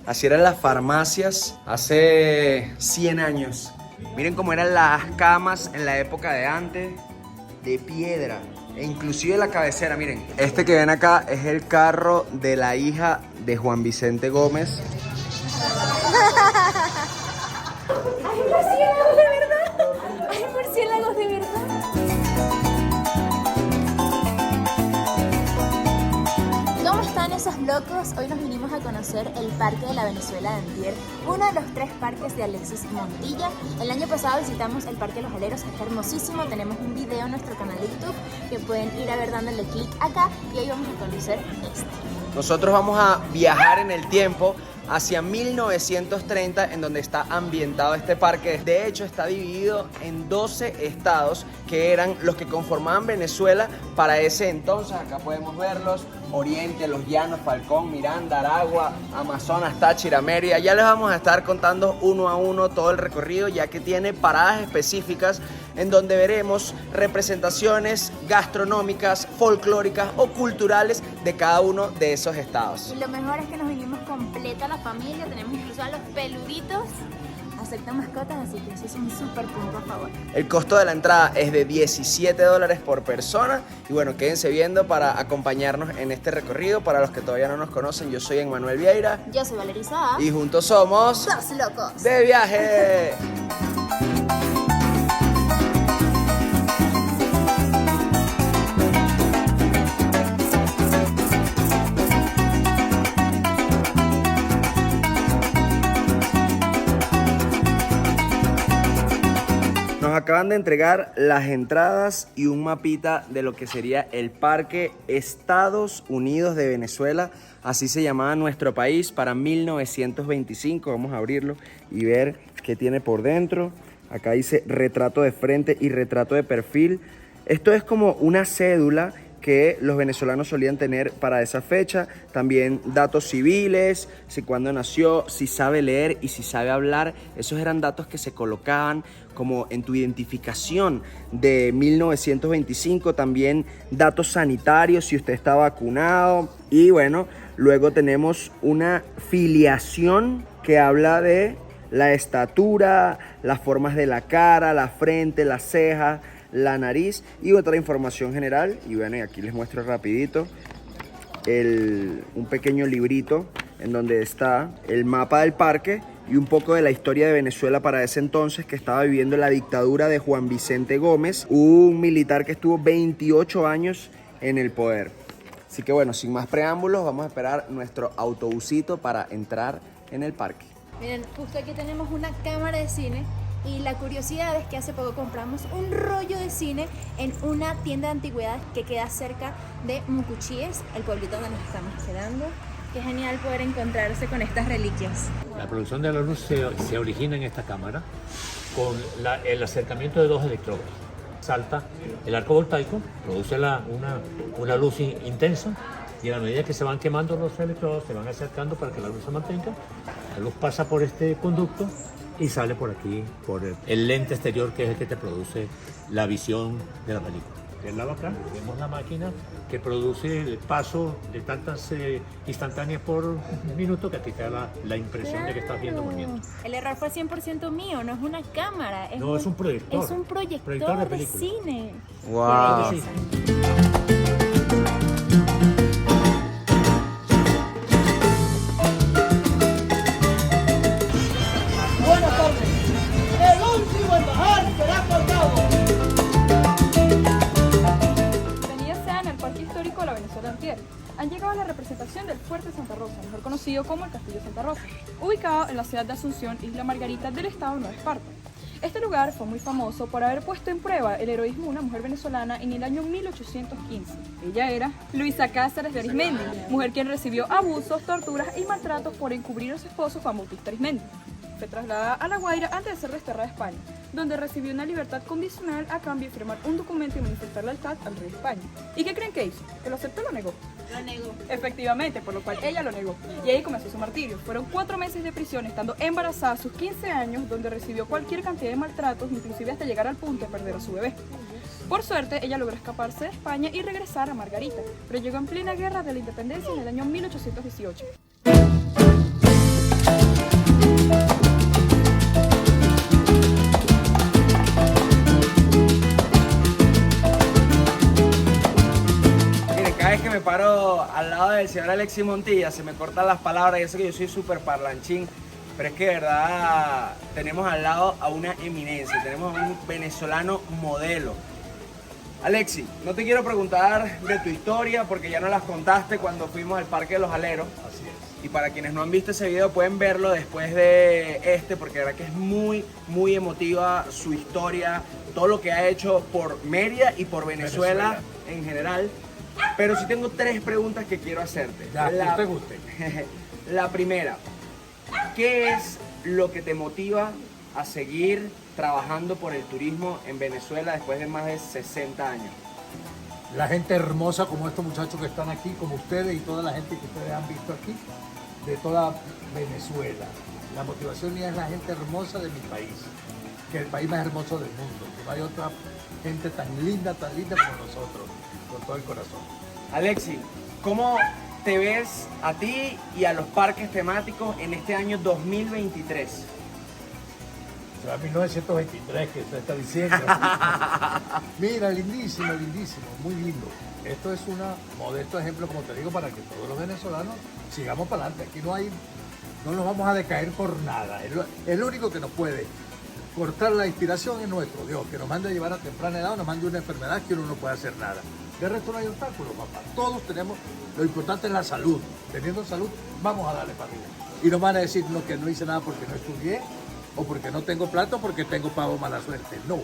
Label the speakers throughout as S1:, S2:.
S1: Así eran las farmacias hace 100 años. Miren cómo eran las camas en la época de antes, de piedra. E inclusive la cabecera, miren. Este que ven acá es el carro de la hija de Juan Vicente Gómez.
S2: ¡Hay murciélagos de verdad! ¡Hay murciélagos de verdad! ¿Cómo están esos locos? Hoy nos vinimos a conocer el Parque de la Venezuela de Antier, uno de los 3 parques de Alexis Montilla. El año pasado visitamos el Parque de los Aleros, está hermosísimo. Tenemos un video en nuestro canal de YouTube que pueden ir a ver dándole clic acá y ahí vamos a conocer este.
S1: Nosotros vamos a viajar en el tiempo hacia 1930, en donde está ambientado este parque. De hecho, está dividido en 12 estados que eran los que conformaban Venezuela para ese entonces. Acá podemos verlos: Oriente, Los Llanos, Falcón, Miranda, Aragua, Amazonas, Táchira, Mérida. Ya les vamos a estar contando uno a uno todo el recorrido, ya que tiene paradas específicas en donde veremos representaciones gastronómicas, folclóricas o culturales de cada uno de esos estados.
S2: Y lo mejor es que nos vinimos completa la familia, tenemos incluso a los peluditos. Aceptan mascotas, así que eso es un súper punto a favor.
S1: El costo de la entrada es de $17 por persona. Y bueno, quédense viendo para acompañarnos en este recorrido. Para los que todavía no nos conocen, yo soy Emmanuel Vieira.
S2: Yo soy Valeria Saá.
S1: Y juntos somos...
S2: ¡Los locos!
S1: ¡De viaje! Nos acaban de entregar las entradas y un mapita de lo que sería el Parque Estados Unidos de Venezuela. Así se llamaba nuestro país para 1925. Vamos a abrirlo y ver qué tiene por dentro. Acá dice retrato de frente y retrato de perfil. Esto es como una cédula que los venezolanos solían tener para esa fecha. También datos civiles, si cuándo nació, si sabe leer y si sabe hablar. Esos eran datos que se colocaban como en tu identificación de 1925. También datos sanitarios, si usted está vacunado. Y bueno, luego tenemos una filiación que habla de la estatura, las formas de la cara, la frente, las cejas, la nariz y otra información general. Y bueno, y aquí les muestro rapidito un pequeño librito en donde está el mapa del parque y un poco de la historia de Venezuela para ese entonces, que estaba viviendo la dictadura de Juan Vicente Gómez, un militar que estuvo 28 años en el poder. Así que bueno, sin más preámbulos, vamos a esperar nuestro autobusito para entrar en el parque.
S2: Miren, justo aquí tenemos una cámara de cine. Y la curiosidad es que hace poco compramos un rollo de cine en una tienda de antigüedades que queda cerca de Mucuchíes, el pueblito donde nos estamos quedando. Qué genial poder encontrarse con estas reliquias.
S3: La producción de la luz se origina en esta cámara con el acercamiento de 2 electrodos. Salta el arco voltaico, produce una luz intensa, y a la medida que se van quemando los electrodos, se van acercando para que la luz se mantenga. La luz pasa por este conducto y sale por aquí, por el lente exterior, que es el que te produce la visión de la película. Del lado acá vemos la máquina que produce el paso de tantas instantáneas por minuto que a ti te da la impresión de que estás viendo movimiento.
S2: El error fue 100% mío, no es una cámara.
S3: No, es un proyector.
S2: Es un proyector
S3: de
S2: de
S3: película.
S2: cine.
S1: ¡Wow!
S2: Qué belleza.
S4: Han llegado a la representación del Fuerte Santa Rosa, mejor conocido como el Castillo Santa Rosa, ubicado en la ciudad de Asunción, Isla Margarita, del estado de Nueva Esparta. Este lugar fue muy famoso por haber puesto en prueba el heroísmo de una mujer venezolana en el año 1815. Ella era Luisa Cáceres de Arismendi, mujer quien recibió abusos, torturas y maltratos por encubrir a su esposo Juan Bautista Arismendi. Fue trasladada a La Guaira antes de ser desterrada a España, donde recibió una libertad condicional a cambio de firmar un documento y manifestar lealtad al rey de España. ¿Y qué creen que hizo? ¿Que lo aceptó o lo negó?
S2: Lo negó.
S4: Efectivamente, por lo cual ella lo negó. Y ahí comenzó su martirio. Fueron 4 meses de prisión, estando embarazada a sus 15 años, donde recibió cualquier cantidad de maltratos, inclusive hasta llegar al punto de perder a su bebé. Por suerte, ella logró escaparse de España y regresar a Margarita, pero llegó en plena guerra de la independencia en el año 1818.
S1: del señor Alexis Montilla, se me cortan las palabras, yo sé que yo soy súper parlanchín, pero es que de verdad tenemos al lado a una eminencia, tenemos a un venezolano modelo. Alexis, no te quiero preguntar de tu historia porque ya nos las contaste cuando fuimos al Parque de los Aleros.
S5: Así es.
S1: Y para quienes no han visto ese video pueden verlo después de porque la verdad que es muy, muy emotiva su historia, todo lo que ha hecho por Mérida y por Venezuela en general. Pero sí tengo 3 preguntas que quiero hacerte.
S5: Ya, que te guste.
S1: La primera, ¿qué es lo que te motiva a seguir trabajando por el turismo en Venezuela después de más de 60 años?
S5: La gente hermosa como estos muchachos que están aquí, como ustedes y toda la gente que ustedes han visto aquí, de toda Venezuela. La motivación mía es la gente hermosa de mi país, que es el país más hermoso del mundo, que no hay otra gente tan linda como nosotros, con todo el corazón.
S1: Alexis, ¿cómo te ves a ti y a los parques temáticos en este año 2023?
S5: O sea, 1923 que se está diciendo. Mira, lindísimo, lindísimo, muy lindo. Esto es un modesto ejemplo, como te digo, para que todos los venezolanos sigamos para adelante. Aquí no nos vamos a decaer por nada. El único que nos puede cortar la inspiración es nuestro Dios, que nos manda a llevar a temprana edad o nos manda una enfermedad que uno no puede hacer nada. De resto no hay obstáculos, papá. Todos tenemos, lo importante es la salud. Teniendo salud, vamos a darle para arriba. Y no van a decir que no hice nada porque no estudié, o porque no tengo plata, o porque tengo pavo mala suerte. No.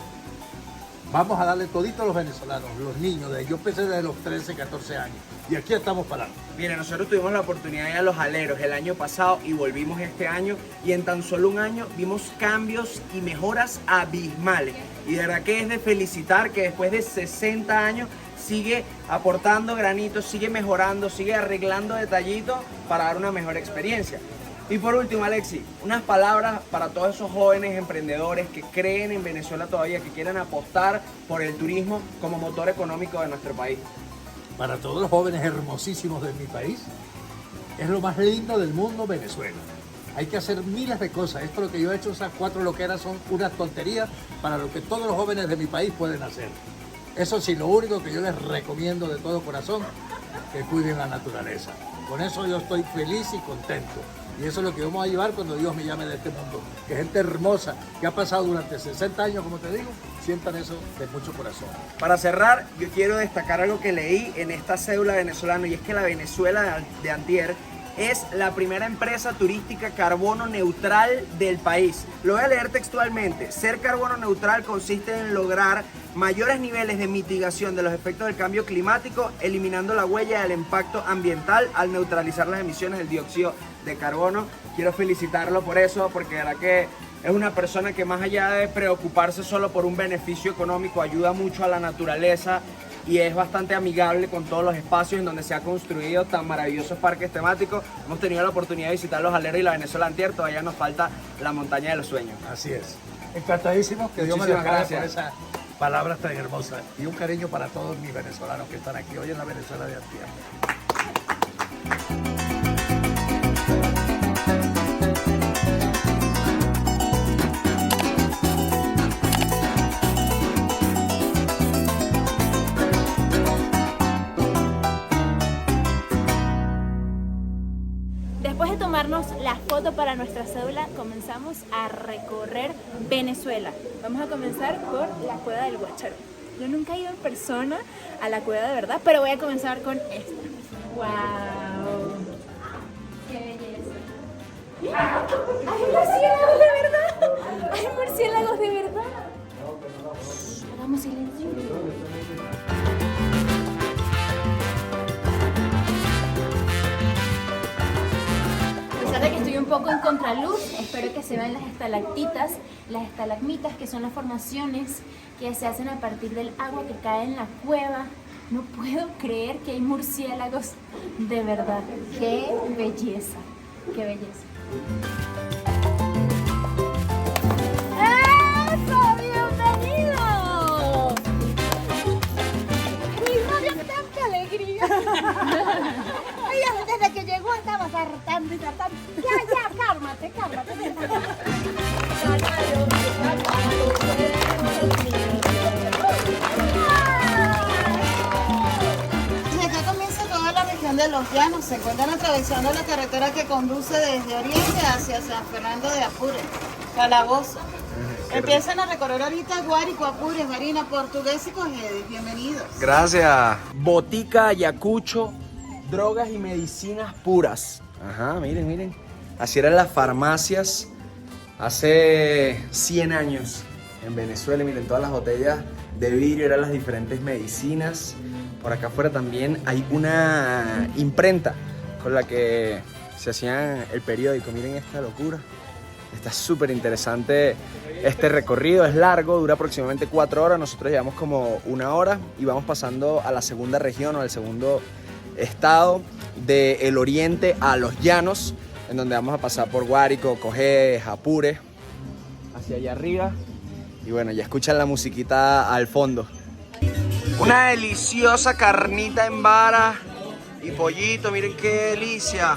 S5: Vamos a darle todito a los venezolanos, los niños. Yo empecé desde los 13, 14 años. Y aquí estamos para adelante.
S1: Mire, nosotros tuvimos la oportunidad de ir a Los Aleros el año pasado y volvimos este año. Y en tan solo un año vimos cambios y mejoras abismales. Y de verdad que es de felicitar que después de 60 años sigue aportando granitos, sigue mejorando, sigue arreglando detallitos para dar una mejor experiencia. Y por último, Alexis, unas palabras para todos esos jóvenes emprendedores que creen en Venezuela todavía, que quieren apostar por el turismo como motor económico de nuestro país.
S5: Para todos los jóvenes hermosísimos de mi país, es lo más lindo del mundo Venezuela. Hay que hacer miles de cosas. Esto lo que yo he hecho, esas 4 loqueras son unas tonterías para lo que todos los jóvenes de mi país pueden hacer. Eso sí, lo único que yo les recomiendo de todo corazón, que cuiden la naturaleza. Con eso yo estoy feliz y contento. Y eso es lo que vamos a llevar cuando Dios me llame de este mundo. Que gente hermosa que ha pasado durante 60 años, como te digo, sientan eso de mucho corazón.
S1: Para cerrar, yo quiero destacar algo que leí en esta cédula venezolana, y es que la Venezuela de antier es la primera empresa turística carbono neutral del país. Lo voy a leer textualmente. Ser carbono neutral consiste en lograr mayores niveles de mitigación de los efectos del cambio climático, eliminando la huella del impacto ambiental al neutralizar las emisiones del dióxido de carbono. Quiero felicitarlo por eso, porque de verdad que es una persona que, más allá de preocuparse solo por un beneficio económico, ayuda mucho a la naturaleza y es bastante amigable con todos los espacios en donde se ha construido tan maravillosos parques temáticos. Hemos tenido la oportunidad de visitar Los Aleros y la Venezuela antier, todavía nos falta la montaña de los sueños.
S5: Así es. Encantadísimo, que Dios me
S1: Muchísimas
S5: le pague por
S1: gracias.
S5: esas palabras tan hermosas. Y un cariño para todos mis venezolanos que están aquí hoy en la Venezuela de antier.
S2: Después de tomarnos la foto para nuestra cédula, comenzamos a recorrer Venezuela. Vamos a comenzar por la Cueva del Guácharo. Yo nunca he ido en persona a la cueva de verdad, pero voy a comenzar con esta. ¡Wow! ¡Qué belleza! ¡Hay murciélagos de verdad! ¡Hay murciélagos de verdad! Hagamos silencio. A pesar de que estoy un poco en contraluz, espero que se vean las estalactitas, las estalagmitas, que son las formaciones que se hacen a partir del agua que cae en la cueva. No puedo creer que hay murciélagos de verdad. ¡Qué belleza! ¡Qué belleza! ¡Eso! ¡Bienvenido!
S6: ¡Me dio tanta alegría! Ella desde que llegó estaba tratando y tratando. Ya, cálmate. Y acá comienza toda la región de Los Los Llanos se encuentran atravesando la carretera que conduce desde Oriente hacia San Fernando de Apure, Calabozo. Empiezan a recorrer ahorita Guárico, Apure, Marina, Portugués y Cojedes. Bienvenidos.
S1: Gracias. Botica, Ayacucho, drogas y medicinas puras. Ajá, miren, miren. Así eran las farmacias hace 100 años en Venezuela. Miren, todas las botellas de vidrio eran las diferentes medicinas. Por acá afuera también hay una imprenta con la que se hacían el periódico. Miren esta locura. Está súper interesante este recorrido. Es largo, dura aproximadamente 4 horas. Nosotros llevamos como 1 hora y vamos pasando a la segunda región o al segundo estado del oriente a los llanos, en donde vamos a pasar por Guárico, Cojedes, Apure, hacia allá arriba. Y bueno, ya escuchan la musiquita al fondo. Una deliciosa carnita en vara y pollito, miren qué delicia.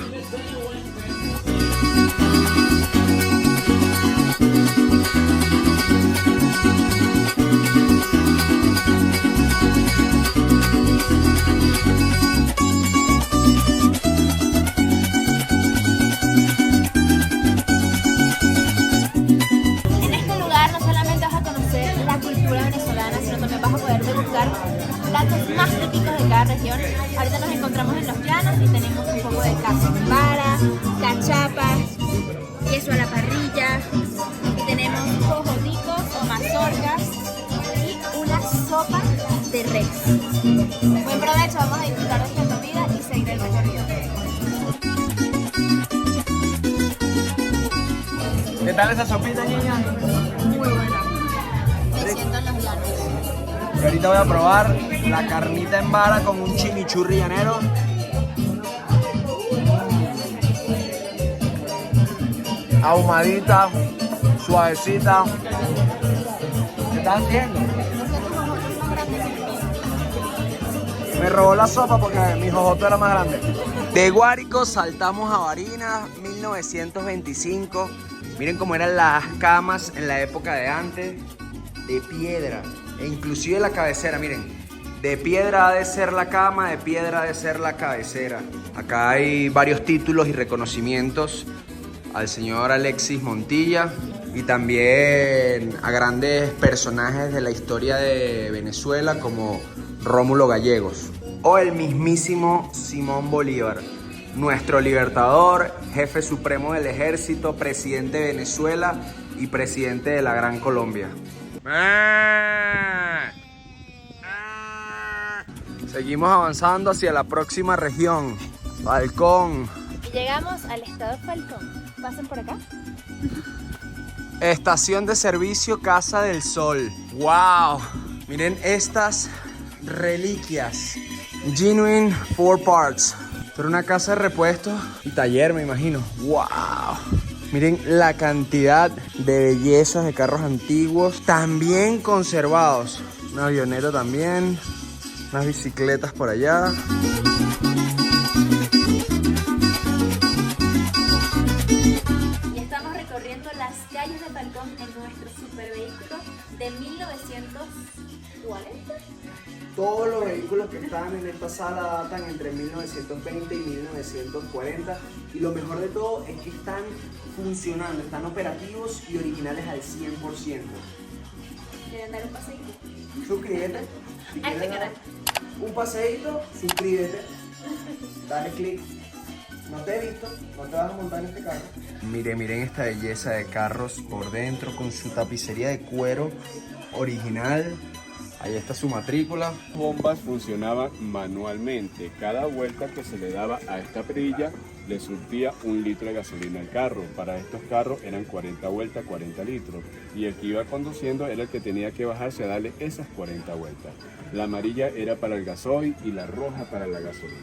S2: En este lugar no solamente vas a conocer la cultura venezolana, sino también vas a poder degustar platos más típicos de cada región. Ahorita nos encontramos en Los Llanos y tenemos un poco de carne en vara, cachapas, queso a la parrilla, y tenemos cojoticos o mazorcas y una sopa de res. Buen provecho, vamos a disfrutar de esta comida y seguir el recorrido.
S1: ¿Qué tal esa sopita, niña?
S2: Muy buena. Me siento en Los Llanos.
S1: Y ahorita voy a probar la carnita en vara con un chimichurri llanero. Ahumadita, suavecita. ¿Qué estás haciendo? Me robó la sopa porque mi jojoto era más grande. De Guárico saltamos a Barinas, 1925. Miren cómo eran las camas en la época de antes, de piedra. E inclusive la cabecera, miren. De piedra ha de ser la cama, de piedra ha de ser la cabecera. Acá hay varios títulos y reconocimientos al señor Alexis Montilla y también a grandes personajes de la historia de Venezuela como Rómulo Gallegos o el mismísimo Simón Bolívar, nuestro libertador, jefe supremo del ejército, presidente de Venezuela y presidente de la Gran Colombia. Seguimos avanzando hacia la próxima región, Falcón.
S2: Y llegamos al estado Falcón. Pasen por acá.
S1: Estación de servicio Casa del Sol. ¡Wow! Miren estas reliquias. Genuine 4 Parts. Pero una casa de repuestos y taller, me imagino. ¡Wow! Miren la cantidad de bellezas de carros antiguos, también conservados. Un avionero también. Unas bicicletas por allá.
S2: Y estamos recorriendo las calles de Falcón en nuestro supervehículo de 1940.
S1: Todos los vehículos que están en esta sala datan entre 1920 y 1940. Y lo mejor de todo es que están funcionando, están operativos y originales al 100%.
S2: ¿Quieren dar un paseíto?
S1: Suscríbete. Si
S2: A este
S1: quieres dar
S2: canal.
S1: un paseíto, suscríbete. Dale click. No te he visto, no te vas a montar en este carro. Miren esta belleza de carros por dentro con su tapicería de cuero original. Ahí está su matrícula.
S7: Las bombas funcionaban manualmente. Cada vuelta que se le daba a esta perilla le surtía 1 litro de gasolina al carro. Para estos carros eran 40 vueltas, 40 litros. Y el que iba conduciendo era el que tenía que bajarse a darle esas 40 vueltas. La amarilla era para el gasoil y la roja para la gasolina.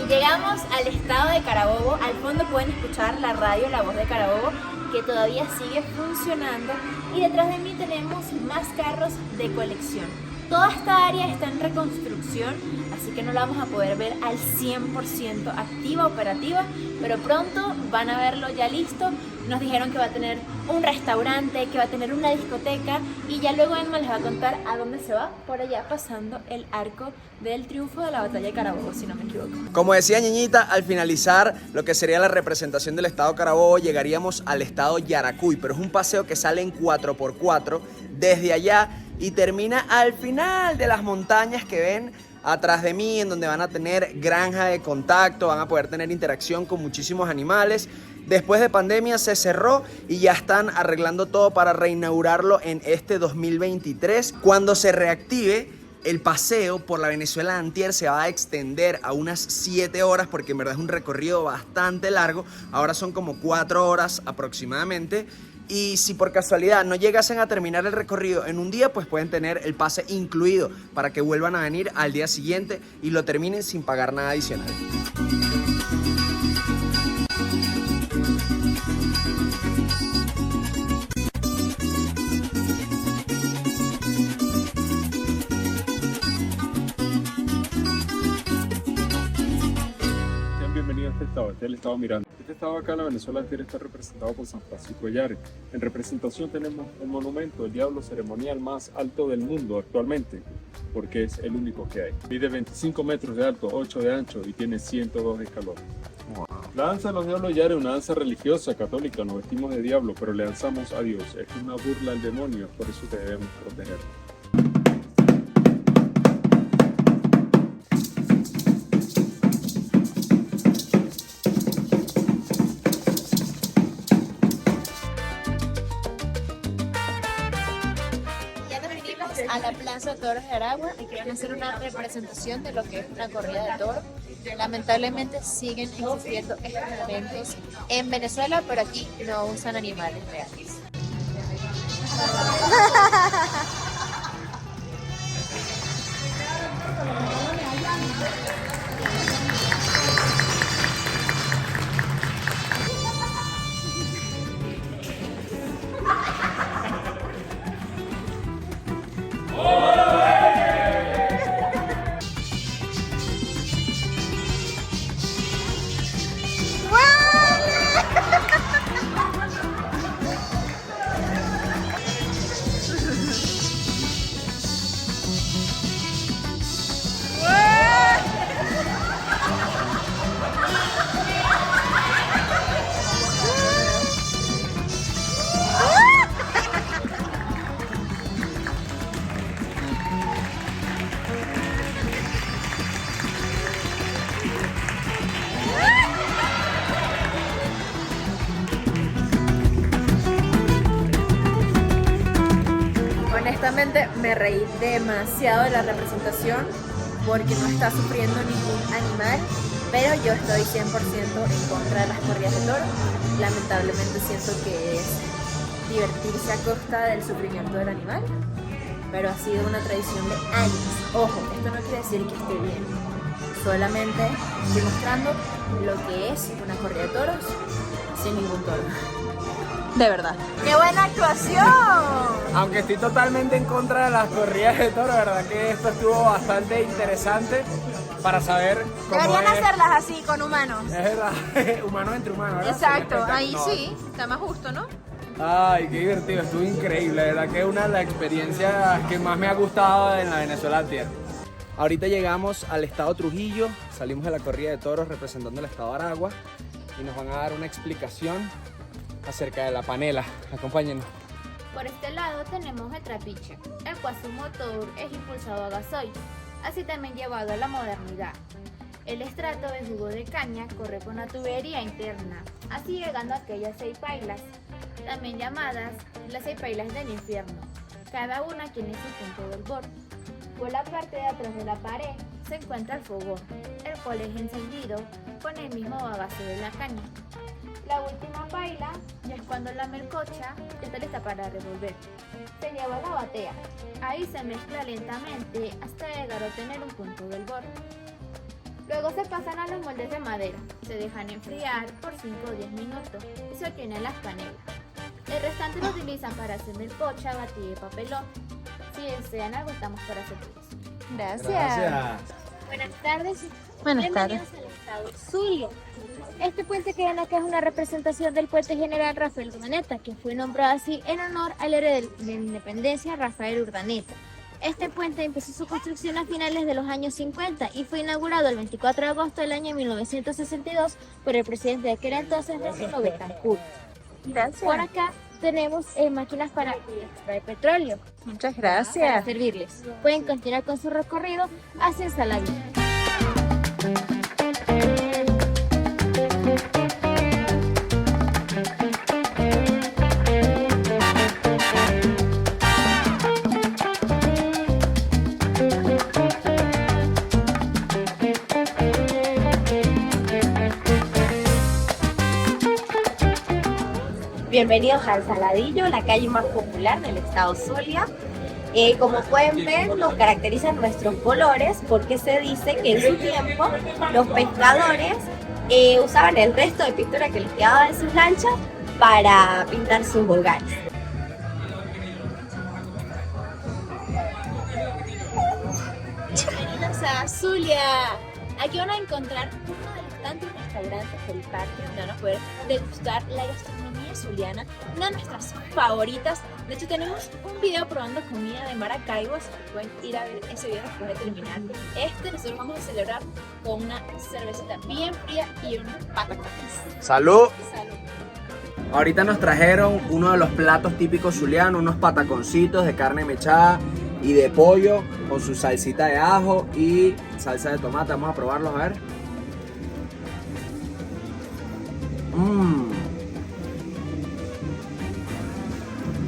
S2: Llegamos al estado de Carabobo. Al fondo pueden escuchar la radio La Voz de Carabobo, que todavía sigue funcionando. Y detrás de mí tenemos más carros de colección. Toda esta área está en reconstrucción, así que no la vamos a poder ver al 100% activa, operativa, pero pronto van a verlo ya listo. Nos dijeron que va a tener un restaurante, que va a tener una discoteca, y ya luego Emma les va a contar a dónde se va, por allá pasando el arco del triunfo de la batalla de Carabobo, si no me equivoco.
S1: Como decía Ñeñita, al finalizar lo que sería la representación del estado Carabobo, llegaríamos al estado Yaracuy, pero es un paseo que sale en 4x4 desde allá y termina al final de las montañas que ven atrás de mí, en donde van a tener granja de contacto, van a poder tener interacción con muchísimos animales. Después de pandemia se cerró y ya están arreglando todo para reinaugurarlo en este 2023. Cuando se reactive, el paseo por la Venezuela de Antier se va a extender a unas 7 horas, porque en verdad es un recorrido bastante largo. Ahora son como 4 horas aproximadamente. Y si por casualidad no llegasen a terminar el recorrido en un día, pues pueden tener el pase incluido para que vuelvan a venir al día siguiente y lo terminen sin pagar nada adicional.
S7: Bienvenido a este estado, este es el estado Miranda. Este estado acá en la Venezuela Antier está representado por San Francisco de Yares. En representación tenemos el monumento, el diablo ceremonial más alto del mundo actualmente, porque es el único que hay. Mide 25 metros de alto, 8 de ancho y tiene 102 escalones. Wow. La danza de los diablos de Yares es una danza religiosa católica, nos vestimos de diablo, pero le danzamos a Dios. Es una burla al demonio, por eso te debemos proteger.
S2: A la Plaza de Toros de Aragua y quieren hacer una representación de lo que es una corrida de toros. Lamentablemente siguen existiendo estos eventos en Venezuela, pero aquí no usan animales reales. Honestamente me reí demasiado de la representación porque no está sufriendo ningún animal, pero yo estoy 100% en contra de las corridas de toros. Lamentablemente siento que es divertirse a costa del sufrimiento del animal, pero ha sido una tradición de años. Ojo, esto no quiere decir que esté bien, solamente estoy mostrando lo que es una corrida de toros sin ningún toro. De verdad. ¡Qué buena actuación!
S1: Aunque estoy totalmente en contra de las corridas de toro, la verdad que esto estuvo bastante interesante para saber cómo
S2: Deberían
S1: es.
S2: hacerlas así, con humanos.
S1: Es verdad, humanos entre humanos, ¿verdad?
S2: Exacto,
S1: Sería
S2: ahí
S1: espectacular.
S2: sí, está más justo, ¿no?
S1: Ay, qué divertido, estuvo increíble, la verdad que es una de las experiencias que más me ha gustado en la Venezuela Antier. Ahorita llegamos al estado Trujillo, salimos de la corrida de toros representando el estado Aragua y nos van a dar una explicación acerca de la panela. Acompáñenos.
S8: Por este lado tenemos el trapiche, el cual su motor es impulsado a gasoil, así también llevado a la modernidad. El estrato de jugo de caña corre por una tubería interna, así llegando a aquellas 6 pailas, también llamadas las 6 pailas del infierno. Cada una tiene su punto del borde. Por la parte de atrás de la pared se encuentra el fogón, el cual es encendido con el mismo bagazo de la caña. La última paila ya es cuando la melcocha está lista para revolver. Se lleva a la batea. Ahí se mezcla lentamente hasta llegar a obtener un punto del borde. Luego se pasan a los moldes de madera. Se dejan enfriar por 5 o 10 minutos y se obtienen las panelas. El restante lo utilizan para hacer melcocha, batida y papelón. Si desean algo, estamos para servirles.
S2: Gracias.
S8: Buenas tardes.
S2: Buenas tardes.
S8: Bienvenidos al estado Zulia. Este puente que ven acá es una representación del puente general Rafael Urdaneta, que fue nombrado así en honor al héroe de la independencia, Rafael Urdaneta. Este puente empezó su construcción a finales de los años 50 y fue inaugurado el 24 de agosto del año 1962 por el presidente de aquel entonces, Rufino Betancourt.
S2: Gracias.
S8: Por acá tenemos máquinas para extraer petróleo.
S2: Muchas
S8: Para
S2: gracias.
S8: servirles. Pueden continuar con su recorrido hacia Saladillo.
S9: Bienvenidos al Saladillo, la calle más popular del estado Zulia. Como pueden ver, nos caracterizan nuestros colores porque se dice que en su tiempo los pescadores usaban el resto de pintura que les quedaba de sus lanchas para pintar sus hogares.
S2: Bienvenidos a Zulia. Aquí van a encontrar uno de los tantos restaurantes del parque donde van a poder degustar la gastronomía zuliana, una de nuestras favoritas. De hecho, tenemos un video probando comida de Maracaibo, así que pueden ir a ver ese video después de terminar. Nosotros vamos a celebrar con una cervecita bien fría y unos patacones.
S1: ¡Salud!
S2: Salud.
S1: Ahorita nos trajeron uno de los platos típicos zulianos, unos pataconcitos de carne mechada y de pollo con su salsita de ajo y salsa de tomate. Vamos a probarlos, a ver.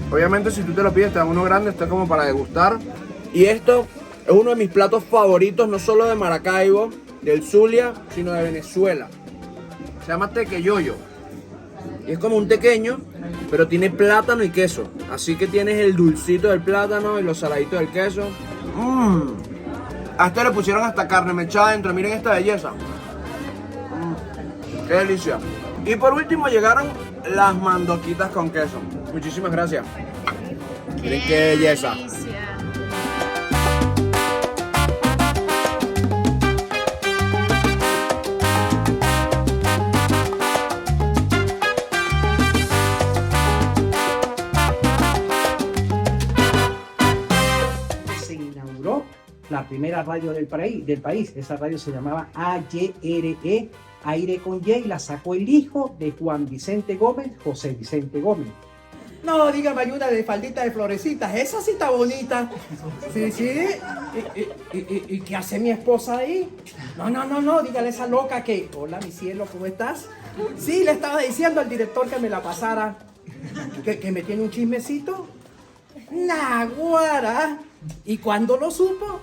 S1: Obviamente si tú te lo pides te dan uno grande, está como para degustar. Y esto es uno de mis platos favoritos, no solo de Maracaibo, del Zulia, sino de Venezuela. Se llama tequeyoyo. Y es como un tequeño, pero tiene plátano y queso. Así que tienes el dulcito del plátano y los saladitos del queso. A este le pusieron hasta carne mechada dentro. Miren esta belleza. Qué delicia. Y por último llegaron las mandoquitas con queso. Muchísimas gracias. Miren qué belleza.
S10: Se inauguró la primera radio del país. Esa radio se llamaba AYRE, Aire con Y, y la sacó el hijo de Juan Vicente Gómez, José Vicente Gómez.
S11: No, dígame, hay una de faldita de florecitas, esa sí está bonita. Sí, sí. ¿Y qué hace mi esposa ahí? No, dígale a esa loca que... Hola, mi cielo, ¿cómo estás? Sí, le estaba diciendo al director que me la pasara. Que me tiene un chismecito. Naguara. ¿Y cuándo lo supo?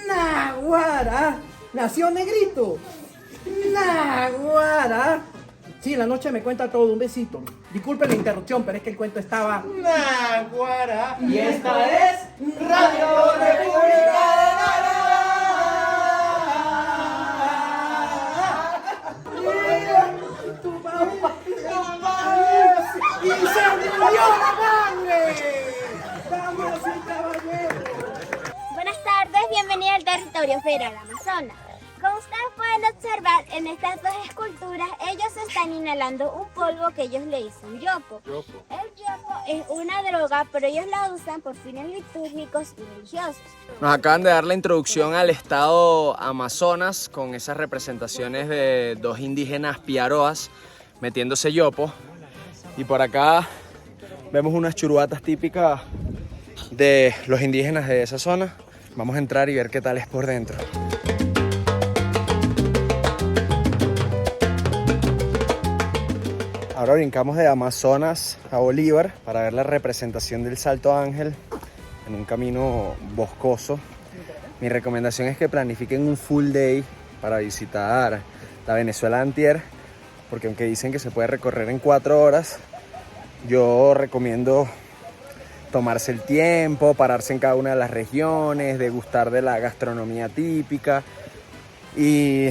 S11: Naguara. Nació negrito. Naguara. Sí, en la noche me cuenta todo, un besito. Disculpe la interrupción, pero es que el cuento estaba... Naguara. Y esta es Radio República de tu papá. ¡Y se murió la madre! ¡Damas y caballeros!
S8: Buenas tardes, bienvenidos al territorio federal Amazonas. Como ustedes pueden observar en estas dos esculturas, ellos están inhalando un polvo que ellos le dicen yopo. El yopo es una droga, pero ellos la usan por fines litúrgicos y religiosos.
S1: Nos acaban de dar la introducción al estado Amazonas con esas representaciones de dos indígenas piaroas metiéndose yopo. Y por acá vemos unas churuatas típicas de los indígenas de esa zona. Vamos a entrar y ver qué tal es por dentro. Ahora brincamos de Amazonas a Bolívar para ver la representación del Salto Ángel en un camino boscoso. Mi recomendación es que planifiquen un full day para visitar la Venezuela de antier, porque aunque dicen que se puede recorrer en 4 horas, yo recomiendo tomarse el tiempo, pararse en cada una de las regiones, degustar de la gastronomía típica y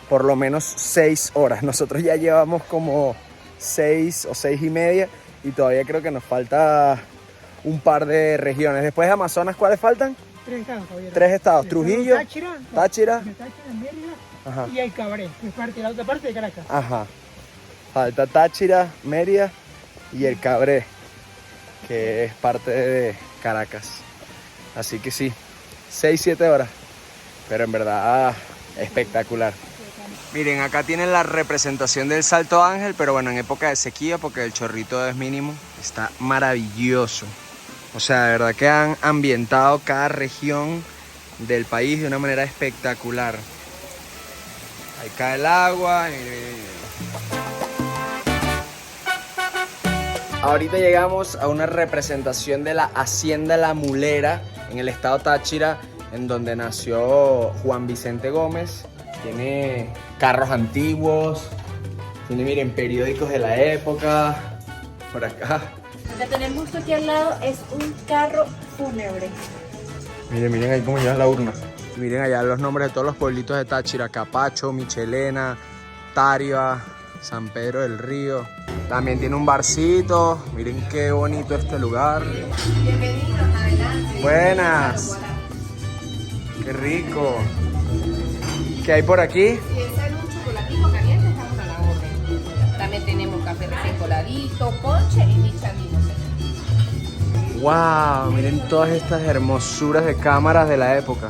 S1: por lo menos 6 horas. Nosotros ya llevamos como 6 o 6 y media y todavía creo que nos falta un par de regiones. Después de Amazonas, ¿cuáles faltan?
S12: 3 estados, caballero.
S1: 3 estados, Trujillo, Táchira,
S12: Mérida
S1: ajá,
S12: y el Cabré, que es parte, la otra parte de Caracas.
S1: ajá. Falta Táchira, Mérida y el Cabré, que es parte de Caracas. Así que sí, 6-7 horas, pero en verdad espectacular. Miren, acá tienen la representación del Salto Ángel, pero bueno, en época de sequía, porque el chorrito es mínimo. Está maravilloso. O sea, de verdad que han ambientado cada región del país de una manera espectacular. Ahí cae el agua. Ahorita llegamos a una representación de la Hacienda La Mulera en el estado Táchira, en donde nació Juan Vicente Gómez. Tiene carros antiguos, tiene, miren, periódicos de la época. Por acá.
S9: Lo que tenemos justo aquí al lado es un carro fúnebre.
S1: Miren ahí cómo lleva la urna. Miren allá los nombres de todos los pueblitos de Táchira: Capacho, Michelena, Tariva, San Pedro del Río. También tiene un barcito. Miren qué bonito este lugar.
S9: Bienvenidos, adelante.
S1: Buenas. Qué rico. ¿Qué hay por aquí?
S13: Si desean un chocolatito caliente, estamos a la orden. También tenemos café recién coladito, ponche y michamino.
S1: ¡Wow! Miren todas estas hermosuras de cámaras de la época.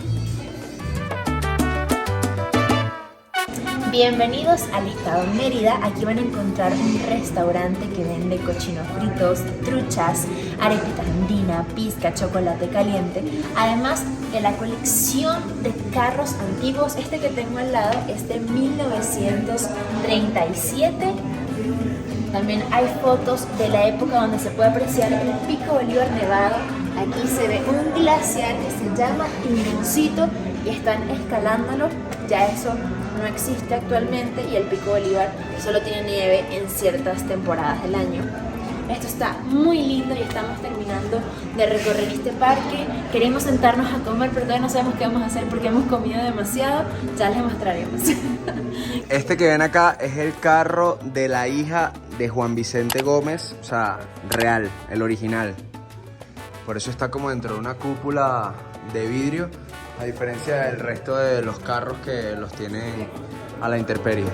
S2: Bienvenidos al estado Mérida. Aquí van a encontrar un restaurante que vende cochinos fritos, truchas, arepita andina, pizca, chocolate caliente. Además de la colección de carros antiguos. Este que tengo al lado es de 1937. También hay fotos de la época donde se puede apreciar el Pico Bolívar nevado. Aquí se ve un glaciar que se llama Timoncito y están escalándolo. Ya eso no existe actualmente y el Pico Bolívar solo tiene nieve en ciertas temporadas del año. Esto está muy lindo y estamos terminando de recorrer este parque. Queremos sentarnos a comer, pero todavía no sabemos qué vamos a hacer porque hemos comido demasiado. Ya les mostraremos.
S1: Este que ven acá es el carro de la hija de Juan Vicente Gómez, o sea, real, el original. Por eso está como dentro de una cúpula de vidrio, a diferencia del resto de los carros que los tienen a la intemperie.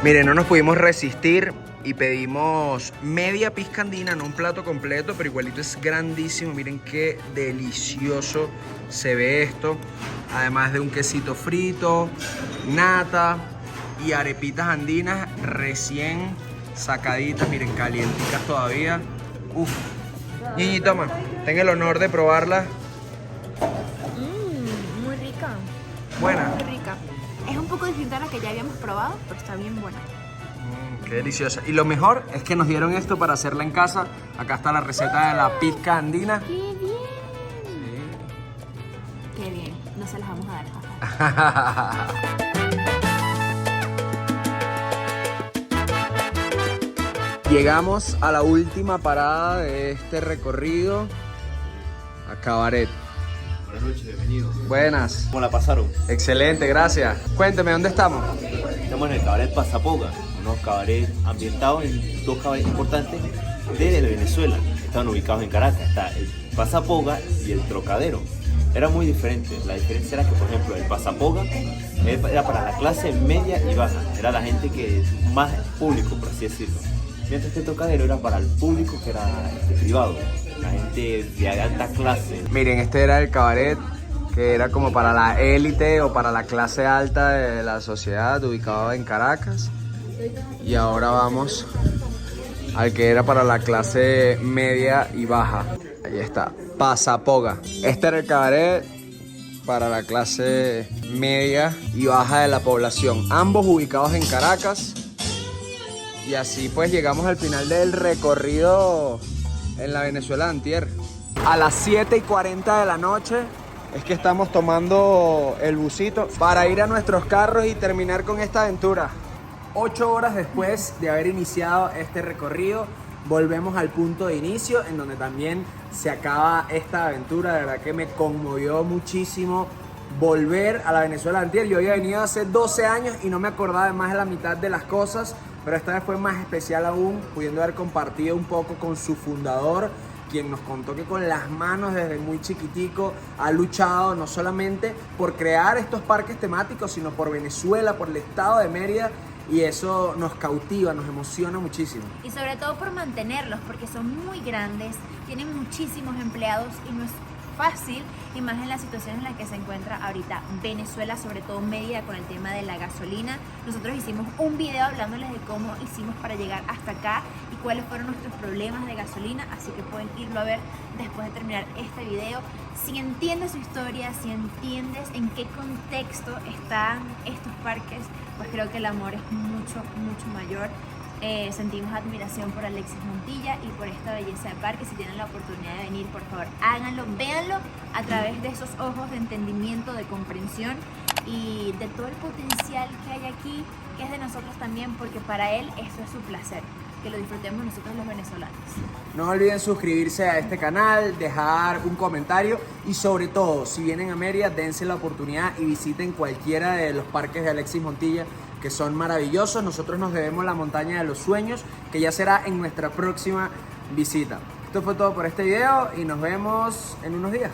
S1: Miren, no nos pudimos resistir y pedimos media pizca andina, no un plato completo, pero igualito es grandísimo. Miren qué delicioso se ve esto. Además de un quesito frito, nata y arepitas andinas recién sacaditas, miren, calienticas todavía. Uf. Ñiñi, toma, ten el honor de probarla.
S2: Muy rica.
S1: Buena.
S2: Muy rica. Es un poco distinta a la que ya habíamos probado, pero está bien buena.
S1: Qué deliciosa. Y lo mejor es que nos dieron esto para hacerla en casa. Acá está la receta de la pizca andina.
S2: ¡Qué bien!
S1: Sí.
S2: ¡Qué bien! No se las vamos a dar.
S1: Llegamos a la última parada de este recorrido, a Cabaret.
S14: Buenas noches, bienvenidos.
S1: Buenas.
S14: ¿Cómo la pasaron?
S1: Excelente, gracias. Cuénteme, ¿dónde estamos?
S14: Estamos en el Cabaret Pasapoga, unos cabarets ambientados en dos cabarets importantes de Venezuela. Estaban ubicados en Caracas. Está el Pasapoga y el Trocadero. Era muy diferente. La diferencia era que, por ejemplo, el Pasapoga era para la clase media y baja. Era la gente que más público, por así decirlo. Mientras que el Trocadero era para el público que era privado. La gente de alta clase.
S1: Miren, este era el cabaret que era como para la élite o para la clase alta de la sociedad, ubicado en Caracas. Y ahora vamos al que era para la clase media y baja. Ahí está, Pasapoga. Este era el cabaret para la clase media y baja de la población. Ambos ubicados en Caracas. Y así pues llegamos al final del recorrido en la Venezuela de antier. A las 7:40 de la noche es que estamos tomando el busito para ir a nuestros carros y terminar con esta aventura. 8 horas después de haber iniciado este recorrido, volvemos al punto de inicio en donde también se acaba esta aventura. De verdad que me conmovió muchísimo volver a la Venezuela de antier. Yo había venido hace 12 años y no me acordaba de más de la mitad de las cosas, pero esta vez fue más especial aún, pudiendo haber compartido un poco con su fundador, quien nos contó que con las manos desde muy chiquitico ha luchado no solamente por crear estos parques temáticos, sino por Venezuela, por el estado de Mérida, y eso nos cautiva, nos emociona muchísimo.
S2: Y sobre todo por mantenerlos, porque son muy grandes, tienen muchísimos empleados y no es fácil, y más en la situación en la que se encuentra ahorita Venezuela, sobre todo Mérida, con el tema de la gasolina. Nosotros hicimos un video hablándoles de cómo hicimos para llegar hasta acá y cuáles fueron nuestros problemas de gasolina, así que pueden irlo a ver después de terminar este video. Si entiendes su historia, si entiendes en qué contexto están estos parques, pues creo que el amor es mucho, mucho mayor. Sentimos admiración por Alexis Montilla y por esta belleza de parque. Si tienen la oportunidad de venir, por favor, háganlo, véanlo a través de esos ojos de entendimiento, de comprensión y de todo el potencial que hay aquí, que es de nosotros también, porque para él eso es su placer, que lo disfrutemos nosotros los venezolanos.
S1: No olviden suscribirse a este canal, dejar un comentario y sobre todo, si vienen a Mérida, dense la oportunidad y visiten cualquiera de los parques de Alexis Montilla, que son maravillosos. Nosotros nos debemos la montaña de los sueños, que ya será en nuestra próxima visita. Esto fue todo por este video y nos vemos en unos días.